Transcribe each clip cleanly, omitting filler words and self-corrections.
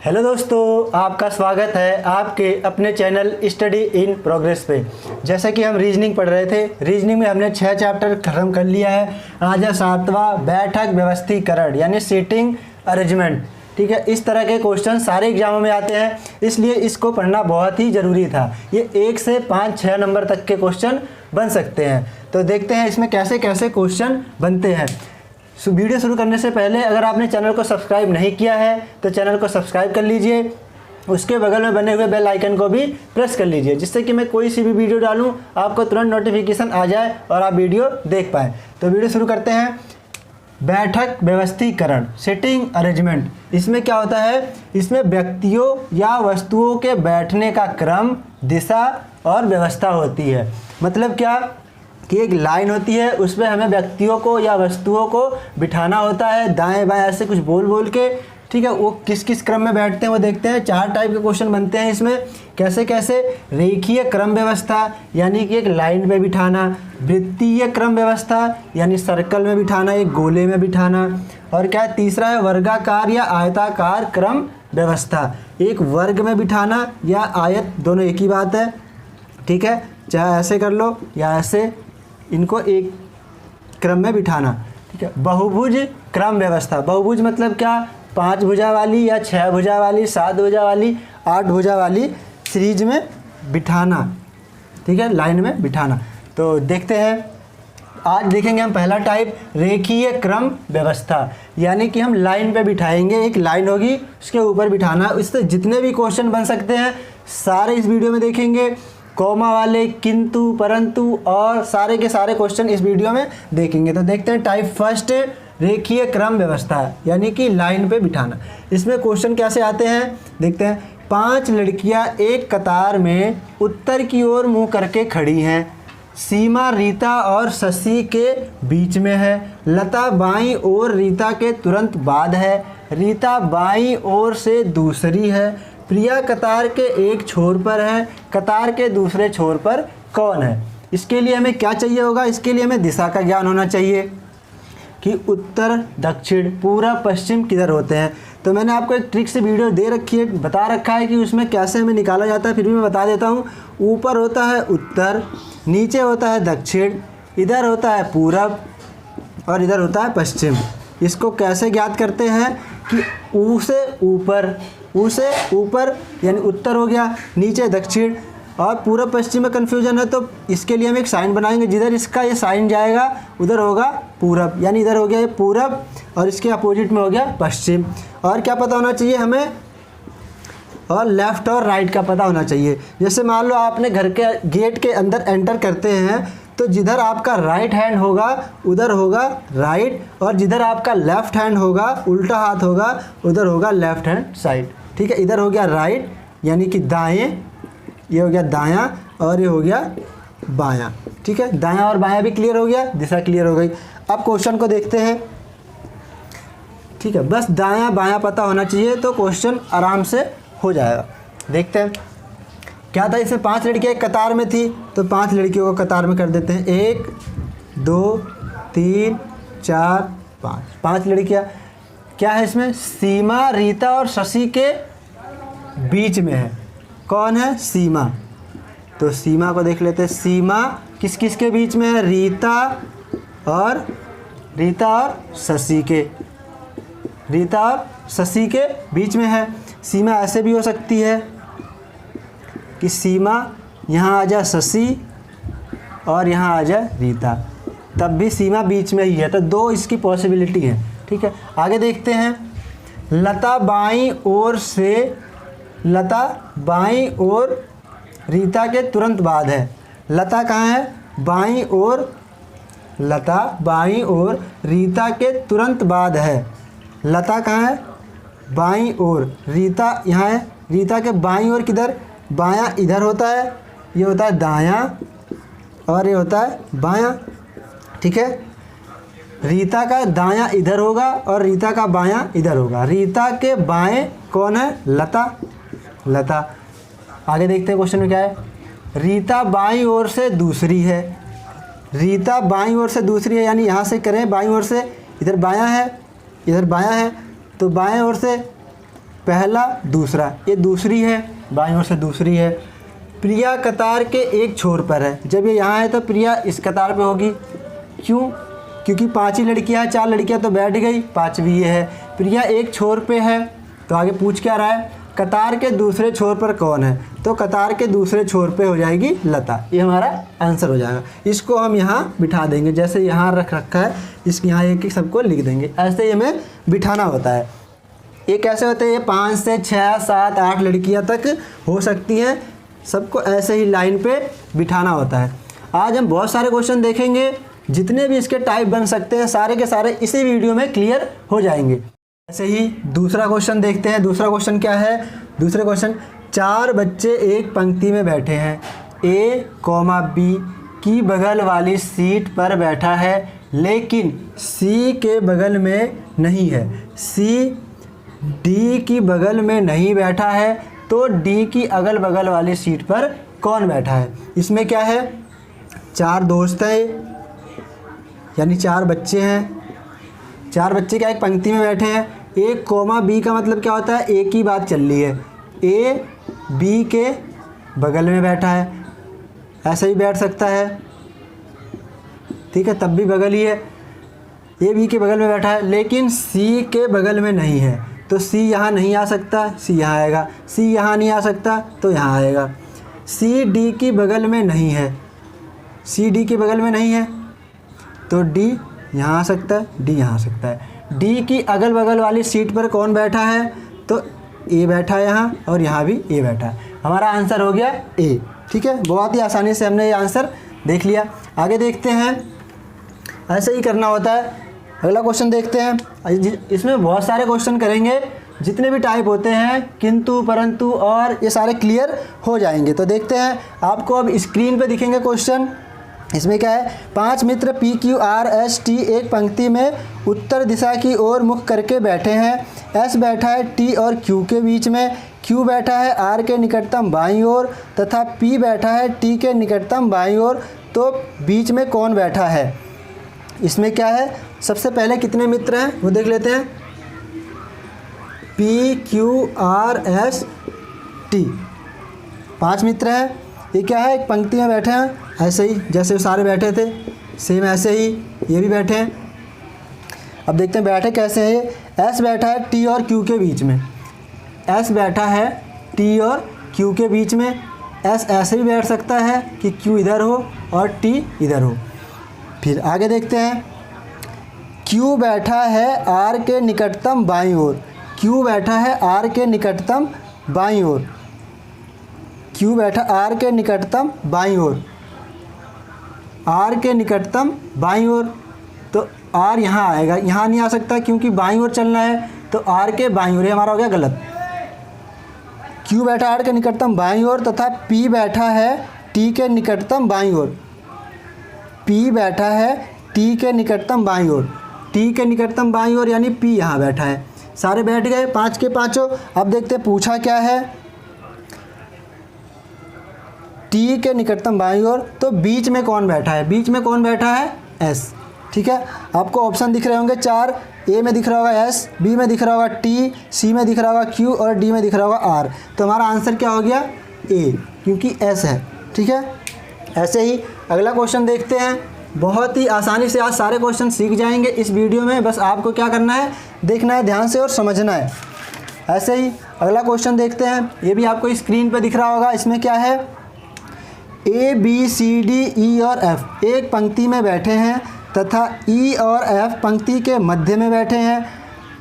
Hello दोस्तों, आपका स्वागत है आपके अपने चैनल स्टडी इन प्रोग्रेस पे। जैसा कि हम रीजनिंग पढ़ रहे थे, रीजनिंग में हमने 6 चैप्टर खत्म कर लिया है। आज है 7वां बैठक व्यवस्थीकरण यानी सीटिंग अरेंजमेंट। ठीक है, इस तरह के क्वेश्चन सारे एग्जामों में आते हैं, इसलिए इसको पढ़ना बहुत ही ज़रूरी था। ये 1 से 5-6 नंबर तक के क्वेश्चन बन सकते हैं। तो देखते हैं इसमें कैसे कैसे क्वेश्चन बनते हैं। वीडियो शुरू करने से पहले अगर आपने चैनल को सब्सक्राइब नहीं किया है तो चैनल को सब्सक्राइब कर लीजिए, उसके बगल में बने हुए बेल आइकन को भी प्रेस कर लीजिए, जिससे कि मैं कोई सी भी वीडियो डालूं आपको तुरंत नोटिफिकेशन आ जाए और आप वीडियो देख पाएँ। तो वीडियो शुरू करते हैं। बैठक व्यवस्थीकरण सिटिंग अरेंजमेंट, इसमें क्या होता है? इसमें व्यक्तियों या वस्तुओं के बैठने का क्रम, दिशा और व्यवस्था होती है। मतलब क्या कि एक लाइन होती है, उसमें हमें व्यक्तियों को या वस्तुओं को बिठाना होता है दाएं बाएं ऐसे कुछ बोल बोल के। ठीक है, वो किस किस क्रम में बैठते हैं वो देखते हैं। 4 टाइप के क्वेश्चन बनते हैं इसमें। कैसे कैसे? रेखीय क्रम व्यवस्था यानी कि एक लाइन पे बिठाना, वृत्तीय क्रम व्यवस्था यानी सर्कल में बिठाना, एक गोले में बिठाना, और क्या है तीसरा है वर्गाकार या आयताकार क्रम व्यवस्था, एक वर्ग में बिठाना या आयत, दोनों एक ही बात है। ठीक है, चाहे ऐसे कर लो या ऐसे, इनको एक क्रम में बिठाना। ठीक है, बहुभुज क्रम व्यवस्था। बहुभुज मतलब क्या? 5 भुजा वाली या 6 भुजा वाली, 7 भुजा वाली, 8 भुजा वाली सीरीज में बिठाना। ठीक है, लाइन में बिठाना। तो देखते हैं, आज देखेंगे हम पहला टाइप रेखीय क्रम व्यवस्था, यानी कि हम लाइन पे बिठाएंगे, एक लाइन होगी उसके ऊपर बिठाना। इससे जितने भी क्वेश्चन बन सकते हैं सारे इस वीडियो में देखेंगे, कॉमा वाले, किंतु, परंतु और सारे के सारे क्वेश्चन इस वीडियो में देखेंगे। तो देखते हैं टाइप फर्स्ट रेखीय क्रम व्यवस्था यानी कि लाइन पे बिठाना। इसमें क्वेश्चन कैसे आते हैं देखते हैं। 5 लड़कियां एक कतार में उत्तर की ओर मुंह करके खड़ी हैं। सीमा रीता और शशि के बीच में है। लता बाईं ओर रीता के तुरंत बाद है। रीता बाईं ओर से दूसरी है। प्रिया कतार के एक छोर पर है, कतार के दूसरे छोर पर कौन है? इसके लिए हमें क्या चाहिए होगा? इसके लिए हमें दिशा का ज्ञान होना चाहिए कि उत्तर, दक्षिण, पूरब, पश्चिम किधर होते हैं। तो मैंने आपको एक ट्रिक से वीडियो दे रखी है, बता रखा है कि उसमें कैसे हमें निकाला जाता है, फिर भी मैं बता देता हूँ। ऊपर होता है उत्तर, नीचे होता है दक्षिण, इधर होता है पूरब और इधर होता है पश्चिम। इसको कैसे ज्ञात करते हैं कि ऊ से ऊपर, ऊ से ऊपर यानी उत्तर हो गया, नीचे दक्षिण, और पूरब पश्चिम में कन्फ्यूजन है तो इसके लिए हम एक साइन बनाएंगे। जिधर इसका ये साइन जाएगा उधर होगा पूरब, यानी इधर हो गया ये पूरब और इसके अपोजिट में हो गया पश्चिम। और क्या पता होना चाहिए हमें? और लेफ़्ट और राइट का पता होना चाहिए। जैसे मान लो आपने घर के गेट के अंदर एंटर करते हैं तो जिधर आपका राइट हैंड होगा उधर होगा राइट, और जिधर आपका लेफ़्ट हैंड होगा, उल्टा हाथ होगा, उधर होगा लेफ़्ट हैंड साइड। ठीक है, इधर हो गया राइट यानी कि दाएं, ये हो गया दायां और ये हो गया बायां। ठीक है, दायां और बायां भी क्लियर हो गया, दिशा क्लियर हो गई। अब क्वेश्चन को देखते हैं। ठीक है, बस दायां बायां पता होना चाहिए तो क्वेश्चन आराम से हो जाएगा। देखते हैं क्या था। इसमें 5 लड़कियां एक कतार में थी तो 5 लड़कियों को कतार में कर देते हैं। 1 2 3 4 5 लड़कियां। क्या है इसमें? सीमा रीता और शशि के बीच में है। कौन है? सीमा। तो सीमा को देख लेते हैं। सीमा किस किस के बीच में है? रीता और शशि के, रीता और शशि के बीच में है। सीमा ऐसे भी हो सकती है कि सीमा यहाँ आ जाए शशि और यहाँ आ जाए रीता, तब भी सीमा बीच में ही है। तो 2 इसकी पॉसिबिलिटी है। ठीक है, आगे देखते हैं। लता बाईं ओर रीता के तुरंत बाद है। लता कहाँ है? बाईं ओर, लता बाईं ओर रीता के तुरंत बाद है। लता कहाँ है? बाईं ओर, रीता यहाँ है। रीता के बाईं ओर किधर? बायां इधर होता है, ये होता है दायां और ये होता है बायां। ठीक है, रीता का दायां इधर होगा और रीता का बायां इधर होगा। रीता के बाएं कौन है? लता। आगे देखते हैं क्वेश्चन में क्या है। रीता बाईं ओर से दूसरी है। रीता बाईं ओर से दूसरी है यानी यहाँ से करें बाईं ओर से, इधर बायां है, इधर बायां है, तो बाएं ओर से पहला दूसरा, ये दूसरी है, बाईं ओर से दूसरी है। प्रिया कतार के एक छोर पर है, जब ये यहाँ है तो प्रिया इस कतार पे होगी। क्यों? क्योंकि 5 ही लड़कियाँ हैं, 4 लड़कियाँ तो बैठ गई, 5वीं ये है। प्रिया एक छोर पे है, तो आगे पूछ क्या रहा है, कतार के दूसरे छोर पर कौन है, तो कतार के दूसरे छोर पे हो जाएगी लता। ये हमारा आंसर हो जाएगा। इसको हम यहाँ बिठा देंगे, जैसे यहाँ रख रखा है, इसके यहाँ एक एक सबको लिख देंगे। ऐसे ही हमें बिठाना होता है। ये कैसे होते हैं, ये 5 से 6, 7, 8 लड़कियाँ तक हो सकती हैं, सबको ऐसे ही लाइन पे बिठाना होता है। आज हम बहुत सारे क्वेश्चन देखेंगे, जितने भी इसके टाइप बन सकते हैं सारे के सारे इसी वीडियो में क्लियर हो जाएंगे। ऐसे ही दूसरा क्वेश्चन देखते हैं। दूसरा क्वेश्चन क्या है, दूसरे क्वेश्चन, 4 बच्चे एक पंक्ति में बैठे हैं, A, B की बगल वाली सीट पर बैठा है लेकिन C के बगल में नहीं है, C D की बगल में नहीं बैठा है, तो D की अगल बगल वाली सीट पर कौन बैठा है। इसमें क्या है, 4 दोस्त हैं, यानी 4 बच्चे हैं, 4 बच्चे क्या एक पंक्ति में बैठे हैं। A, B का मतलब क्या होता है, एक ही बात चल रही है, A B के बगल में बैठा है, ऐसे ही बैठ सकता है, ठीक है, तब भी बगल ही है। A B के बगल में बैठा है लेकिन C के बगल में नहीं है, तो C यहाँ नहीं आ सकता, C यहाँ आएगा, C यहाँ नहीं आ सकता तो यहाँ आएगा। C D की बगल में नहीं है, C D के बगल में नहीं है तो D यहाँ आ सकता है, D यहाँ आ सकता है। D की अगल बगल वाली सीट पर कौन बैठा है, तो A बैठा है यहाँ, और यहाँ भी A बैठा है। हमारा आंसर हो गया A। ठीक है, बहुत ही आसानी से हमने ये आंसर देख लिया। आगे देखते हैं, ऐसे ही करना होता है। अगला क्वेश्चन देखते हैं। इसमें बहुत सारे क्वेश्चन करेंगे, जितने भी टाइप होते हैं, किंतु, परंतु और ये सारे क्लियर हो जाएंगे। तो देखते हैं, आपको अब स्क्रीन पे दिखेंगे क्वेश्चन। इसमें क्या है, 5 मित्र P Q R S T एक पंक्ति में उत्तर दिशा की ओर मुख करके बैठे हैं। S बैठा है T और Q के बीच में, Q बैठा है R के निकटतम बाईं ओर तथा P बैठा है T के निकटतम बाईं ओर, तो बीच में कौन बैठा है। इसमें क्या है, सबसे पहले कितने मित्र हैं वो देख लेते हैं। P Q R S T 5 मित्र हैं। ये क्या है, एक पंक्ति में बैठे हैं, ऐसे ही जैसे सारे बैठे थे, सेम ऐसे ही ये भी बैठे हैं। अब देखते हैं बैठे कैसे हैं ये। S बैठा है T और Q के बीच में, S बैठा है T और Q के बीच में। S ऐसे भी बैठ सकता है कि Q इधर हो और T इधर हो। फिर आगे देखते हैं, Q बैठा है R के निकटतम बाईं ओर, Q बैठा है R के निकटतम बाईं ओर, Q बैठा R के निकटतम बाईं ओर, R के निकटतम बाईं ओर, तो R यहाँ आएगा, यहाँ नहीं आ सकता क्योंकि बाईं ओर चलना है, तो R के बाईं ओर, ये हमारा हो गया गलत। Q बैठा R के निकटतम बाईं ओर तथा P बैठा है T के निकटतम बाईं ओर, P बैठा है T के निकटतम बाईं ओर, T के निकटतम बाईं ओर यानी P यहाँ बैठा है। सारे बैठ गए 5 के पाँचों। अब देखते हैं पूछा क्या है, T के निकटतम बाईं ओर, तो बीच में कौन बैठा है, बीच में कौन बैठा है, S। ठीक है, आपको ऑप्शन दिख रहे होंगे 4, A में दिख रहा होगा S, B में दिख रहा होगा T, C में दिख रहा होगा Q और D में दिख रहा होगा R। तो हमारा आंसर क्या हो गया, A, क्योंकि S है। ठीक है, ऐसे ही अगला क्वेश्चन देखते हैं। बहुत ही आसानी से आज सारे क्वेश्चन सीख जाएंगे इस वीडियो में, बस आपको क्या करना है, देखना है ध्यान से और समझना है। ऐसे ही अगला क्वेश्चन देखते हैं, ये भी आपको स्क्रीन पर दिख रहा होगा। इसमें क्या है, A B C D E और F एक पंक्ति में बैठे हैं तथा E और F पंक्ति के मध्य में बैठे हैं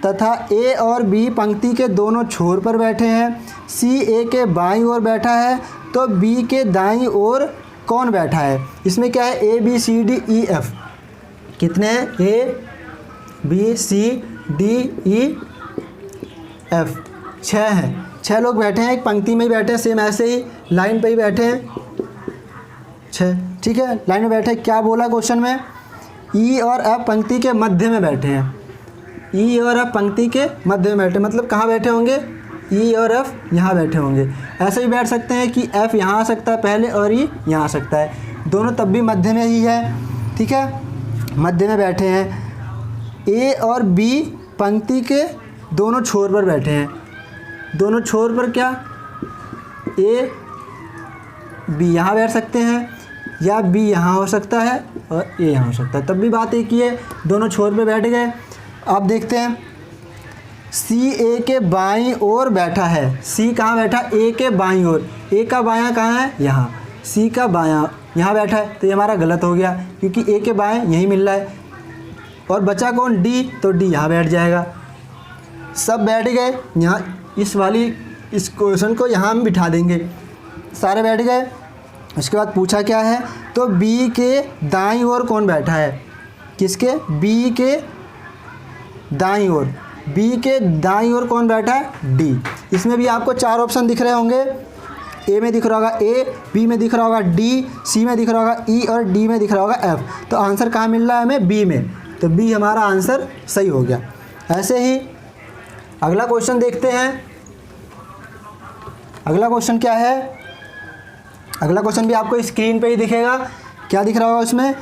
तथा A और B पंक्ति के दोनों छोर पर बैठे हैं। C A के बाईं ओर बैठा है, तो B के दाईं ओर कौन बैठा है। इसमें क्या है, A B C D E F कितने हैं, A B C D E F 6 हैं। 6 लोग बैठे हैं, एक पंक्ति में ही बैठे हैं, सेम ऐसे ही लाइन पे ही बैठे हैं 6। ठीक है, लाइन में बैठे। क्या बोला क्वेश्चन में, E और F पंक्ति के मध्य में बैठे हैं, E और F पंक्ति के मध्य में बैठे, मतलब कहाँ बैठे होंगे, E और F यहाँ बैठे होंगे। ऐसे भी बैठ सकते हैं कि F यहाँ आ सकता है पहले और E यहाँ आ सकता है, दोनों तब भी मध्य में ही है। ठीक है, मध्य में बैठे हैं। A और B पंक्ति के दोनों छोर पर बैठे हैं, दोनों छोर पर क्या ए बी यहाँ बैठ सकते हैं, या बी यहाँ हो सकता है और ए यहाँ हो सकता है, तब भी बात एक ही है, दोनों छोर पे बैठ गए। अब देखते हैं सी ए के बाईं ओर बैठा है। सी कहाँ बैठा? ए के बाईं ओर। ए का बायां कहाँ है? यहाँ। सी का बायां यहाँ बैठा है, तो ये हमारा गलत हो गया क्योंकि ए के बाएं यहीं मिल रहा है। और बचा कौन? डी, तो डी यहाँ बैठ जाएगा। सब बैठ गए यहाँ, इस क्वेश्चन को यहाँ हम बिठा देंगे, सारे बैठ गए। उसके बाद पूछा क्या है, तो बी के दाईं ओर कौन बैठा है? किसके? बी के दाईं ओर। बी के दाईं ओर कौन बैठा है? डी। इसमें भी आपको 4 ऑप्शन दिख रहे होंगे। ए में दिख रहा होगा ए, बी में दिख रहा होगा डी, सी में दिख रहा होगा ई और डी में दिख रहा होगा एफ। तो आंसर कहाँ मिल रहा है हमें? बी में। तो बी हमारा आंसर सही हो गया। ऐसे ही अगला क्वेश्चन देखते हैं। अगला क्वेश्चन क्या है? अगला क्वेश्चन भी आपको स्क्रीन पे ही दिखेगा। क्या दिख रहा होगा उसमें?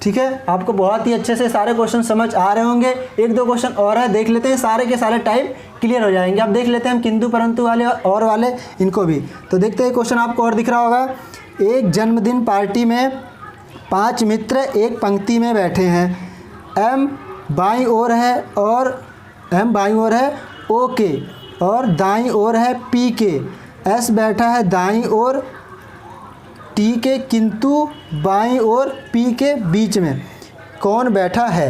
ठीक है, आपको बहुत ही अच्छे से सारे क्वेश्चन समझ आ रहे होंगे। 1-2 क्वेश्चन और है, देख लेते हैं, सारे के सारे टाइप क्लियर हो जाएंगे। अब देख लेते हैं हम किंतु परंतु वाले और वाले इनको भी। तो देखते हैं क्वेश्चन आपको और दिख रहा होगा। एक जन्मदिन पार्टी में 5 मित्र एक पंक्ति में बैठे हैं। एम बाईं ओर है ओ के और दाईं ओर है पी के। एस बैठा है दाईं ओर टी के किंतु बाईं ओर पी के बीच में कौन बैठा है?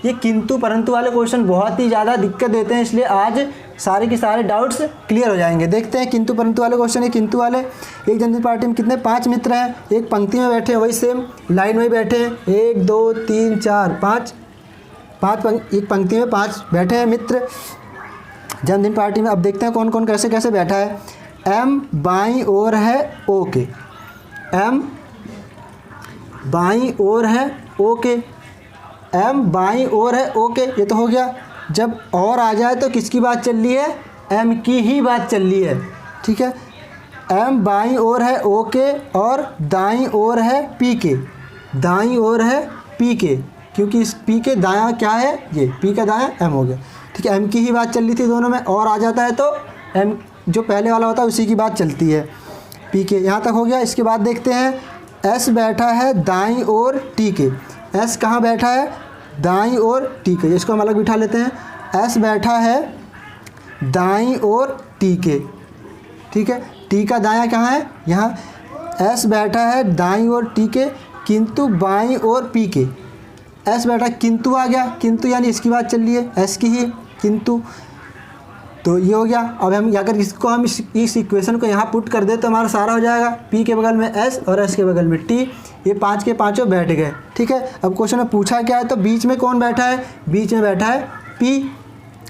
ये किंतु परंतु वाले क्वेश्चन बहुत ही ज़्यादा दिक्कत देते हैं, इसलिए आज सारे के सारे डाउट्स क्लियर हो जाएंगे। देखते हैं किंतु परंतु वाले क्वेश्चन है। किंतु वाले, एक जन्मदिन पार्टी में कितने? 5 मित्र हैं, एक पंक्ति में बैठे हैं, वही सेम लाइन में बैठे हैं। 1 2 3 4 5 एक पंक्ति में 5 बैठे हैं मित्र जन्मदिन पार्टी में। अब देखते हैं कौन कौन कैसे कैसे बैठा है। एम बाईं ओर है ओ के। एम बाईं ओर है ओ के। एम बाईं ओर है ओ के, ये तो हो गया। जब और आ जाए तो किसकी बात चल रही है? एम की ही बात चल रही है। ठीक है, एम बाईं ओर है ओ के और दाईं ओर है पी के। दाईं ओर है पी के, क्योंकि इस पी के दायां क्या है? ये पी का दायां एम हो गया। ठीक है, एम की ही बात चल रही थी दोनों में, और आ जाता है तो एम जो पहले वाला होता है उसी की बात चलती है। पी के यहाँ तक हो गया। इसके बाद देखते हैं एस बैठा है दाईं ओर टी के। एस कहाँ बैठा है? दाईं ओर टी के। इसको हम अलग बिठा लेते हैं। एस बैठा है दाईं ओर टी के। ठीक है, टी का दायां कहाँ है? यहाँ। एस बैठा है दाईं ओर टी के किंतु बाईं ओर पी के। एस बैठा, किंतु आ गया, किंतु यानी इसकी बात चल रही है, एस की ही किंतु। तो ये हो गया। अब हम अगर इसको हम इस इक्वेशन को यहाँ पुट कर दे तो हमारा सारा हो जाएगा। पी के बगल में एस और एस के बगल में टी, ये 5 के 5 बैठ गए। ठीक है, अब क्वेश्चन में पूछा क्या है, तो बीच में कौन बैठा है? बीच में बैठा है पी।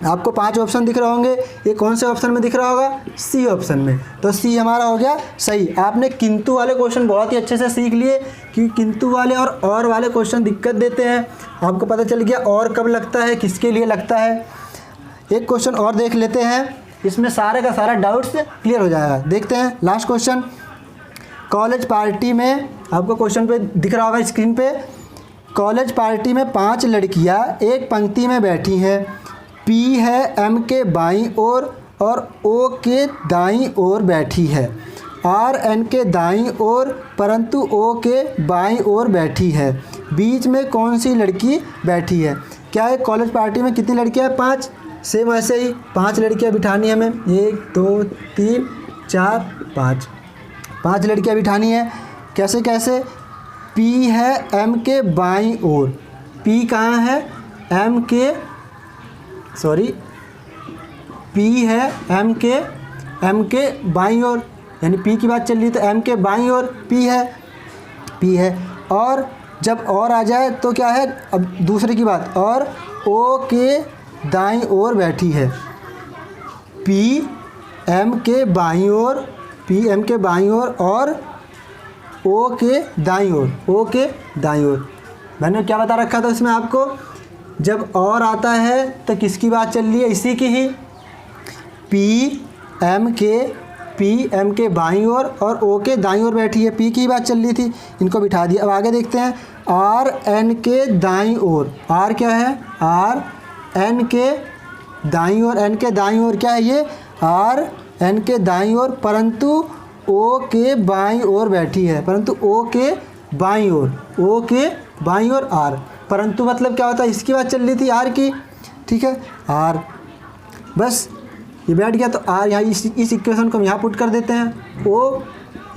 आपको 5 ऑप्शन दिख रहे होंगे, ये कौन से ऑप्शन में दिख रहा होगा? सी ऑप्शन में। तो सी हमारा हो गया सही। आपने किंतु वाले क्वेश्चन बहुत ही अच्छे से सीख लिए, क्योंकि किंतु वाले और वाले क्वेश्चन दिक्कत देते हैं। आपको पता चल गया और कब लगता है, किसके लिए लगता है। एक क्वेश्चन और देख लेते हैं, इसमें सारे का सारा डाउट्स क्लियर हो जाएगा। देखते हैं लास्ट क्वेश्चन। कॉलेज पार्टी में, आपको क्वेश्चन पे दिख रहा होगा स्क्रीन पे। कॉलेज पार्टी में 5 लड़कियां एक पंक्ति में बैठी हैं। पी है एम के बाईं ओर और ओ के दाईं ओर बैठी है। आर एन के दाईं ओर परंतु ओ के बाईं ओर बैठी है। बीच में कौन सी लड़की बैठी है? क्या है? कॉलेज पार्टी में कितनी लड़कियां हैं? 5। सेम ऐसे ही 5 लड़कियां बिठानी है हमें। 1 2 3 4 5 लड़कियां बिठानी है। कैसे कैसे? पी है एम के बाईं ओर। पी कहाँ है? एम के पी है एम के बाईं ओर, यानी पी की बात चल रही तो एम के बाईं ओर पी है। और जब और आ जाए तो क्या है? अब दूसरे की बात, और ओ के दाईं ओर बैठी है। पी एम के बाईं ओर और ओ के दाईं ओर। मैंने क्या बता रखा था इसमें आपको? जब और आता है तो किसकी बात चल रही है? इसी की ही। पी एम के बाईं ओर और ओ के दाईं ओर बैठी है, पी की बात चल रही थी, इनको बिठा दिया। अब आगे देखते हैं आर एन के दाईं ओर। आर क्या है? आर एन के दाईं ओर। एन के दाईं ओर क्या है? ये आर एन के दाईं ओर परंतु ओ के बाईं ओर बैठी है, परंतु ओ के बाईं ओर, ओ के बाईं ओर आर, परंतु मतलब क्या होता है, इसकी बात चल रही थी आर की, ठीक है, आर, बस ये बैठ गया। तो आर यहाँ इस इक्वेशन को हम यहाँ पुट कर देते हैं, ओ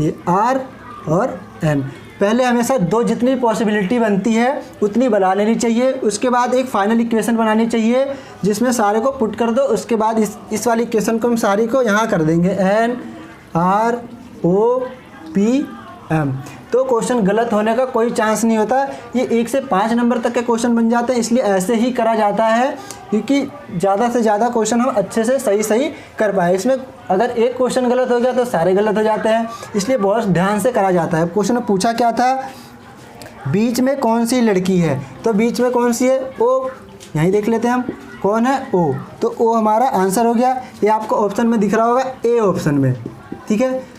ये आर और एन। पहले हमेशा दो जितनी पॉसिबिलिटी बनती है उतनी बना लेनी चाहिए, उसके बाद एक फाइनल इक्वेशन बनानी चाहिए जिसमें सारे को पुट कर दो। उसके बाद इस वाली इक्वेशन को हम सारी को यहाँ कर देंगे, N R O P M. तो क्वेश्चन गलत होने का कोई चांस नहीं होता। ये 1 से 5 नंबर तक के क्वेश्चन बन जाते हैं, इसलिए ऐसे ही करा जाता है क्योंकि ज़्यादा से ज़्यादा क्वेश्चन हम अच्छे से सही कर पाए। इसमें अगर एक क्वेश्चन गलत हो गया तो सारे गलत हो जाते हैं, इसलिए बहुत ध्यान से करा जाता है। क्वेश्चन में पूछा क्या था, बीच में कौन सी लड़की है, तो बीच में कौन सी है, ओ, यहीं देख लेते हैं हम कौन है, ओ, तो ओ हमारा आंसर हो गया। ये आपको ऑप्शन में दिख रहा होगा, ए ऑप्शन में, ठीक है।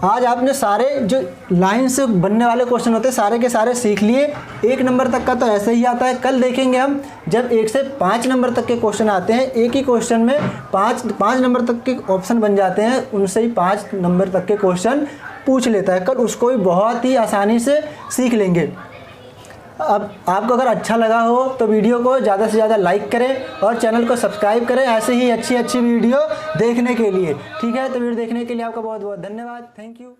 आज आपने सारे जो लाइन से बनने वाले क्वेश्चन होते हैं सारे के सारे सीख लिए। 1 नंबर तक का तो ऐसे ही आता है। कल देखेंगे हम जब 1 से 5 नंबर तक के क्वेश्चन आते हैं, एक ही क्वेश्चन में 5 नंबर तक के ऑप्शन बन जाते हैं, उनसे ही 5 नंबर तक के क्वेश्चन पूछ लेता है। कल उसको भी बहुत ही आसानी से सीख लेंगे। अब आपको अगर अच्छा लगा हो तो वीडियो को ज़्यादा से ज़्यादा लाइक करें और चैनल को सब्सक्राइब करें ऐसे ही अच्छी वीडियो देखने के लिए, ठीक है। तो वीडियो देखने के लिए आपका बहुत बहुत धन्यवाद, थैंक यू।